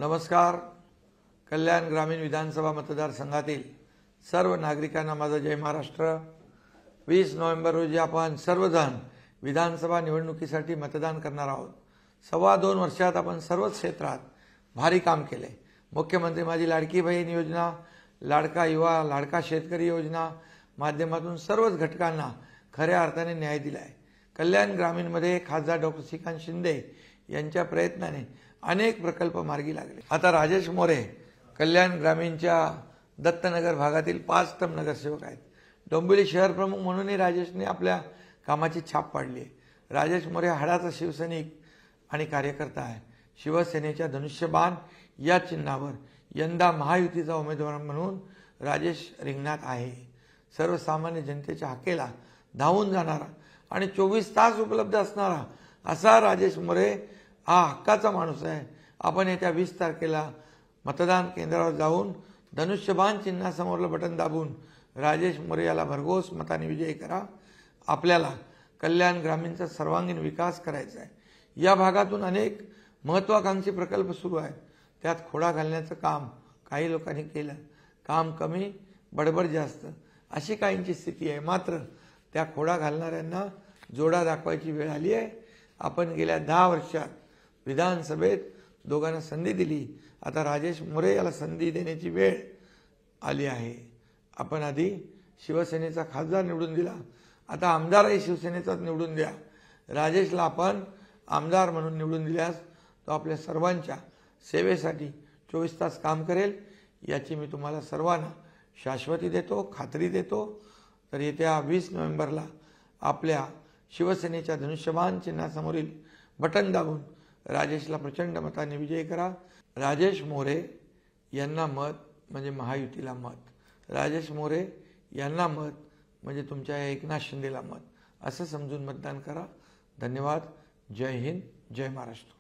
नमस्कार. कल्याण ग्रामीण विधानसभा मतदारसंघातील सर्व नागरिकांना माझा जय महाराष्ट्र. 20 नोव्हेंबर रोजी आपण सर्वजण विधानसभा निवडणुकीसाठी मतदान करणार आहोत. 2.25 वर्षात आपण सर्वच क्षेत्रात भारी काम केले. मुख्यमंत्री माझी लाडकी बहीण योजना, लाडका युवा, लाडका शेतकरी योजना माध्यमातून सर्वच घटकांना खऱ्या अर्थाने न्याय दिलाय. कल्याण ग्रामीणमध्ये खासदार डॉक्टर श्रीकांत शिंदे यांच्या प्रयत्नाने अनेक प्रकल्प मार्गी लागले. आता राजेश मोरे कल्याण ग्रामीणच्या दत्तनगर भागातील 5 नगरसेवक आहेत. डोंबिवली शहर प्रमुख म्हणूनही राजेशने आपल्या कामाची छाप पाडली आहे. राजेश मोरे हाडाचा शिवसैनिक आणि कार्यकर्ता आहे. शिवसेनेच्या धनुष्यबाण या चिन्हावर यंदा महायुतीचा उमेदवार म्हणून राजेश रिंगणात आहे. सर्वसामान्य जनतेच्या हाकेला धावून जाणारा आणि 24 तास उपलब्ध असणारा असा राजेश मोरे हा हक्काचा माणूस आहे. आपण येत्या 20 तारखेला मतदान केंद्रावर जाऊन धनुष्यबाण चिन्हासमोरलं बटन दाबून राजेश मोरे याला भरघोस मताने विजयी करा. आपल्याला कल्याण ग्रामीणचा सर्वांगीण विकास करायचा आहे. या भागातून अनेक महत्वाकांक्षी प्रकल्प सुरू आहेत. त्यात खोडा घालण्याचं काम काही लोकांनी केलं. काम कमी, बडबड जास्त अशी काहींची स्थिती आहे. मात्र त्या खोडा घालणाऱ्यांना जोडा दाखवायची वेळ आली आहे. आपण गेल्या 10 वर्षात विधानसभेत दोघांना संधी दिली. आता राजेश मोरे याला संधी देण्याची वेळ आली आहे. आपण आधी शिवसेनेचा खासदार निवडून दिला, आता आमदारही शिवसेनेचाच निवडून द्या. राजेशला आपण आमदार म्हणून निवडून दिल्यास तो आपल्या सर्वांच्या सेवेसाठी 24 तास काम करेल याची मी तुम्हाला सर्वांना शाश्वती देतो, खात्री देतो. तर येत्या 20 नोव्हेंबरला आपल्या शिवसेनेच्या धनुष्यबाण चिन्हासमोरील बटन दाबून राजेशला प्रचंड मताने विजयी करा. राजेश मोरे यांना मत म्हणजे महायुतीला मत. राजेश मोरे यांना मत म्हणजे तुमच्या एकनाथ शिंदेला मत असं समजून मतदान करा. धन्यवाद. जय हिंद, जय महाराष्ट्र.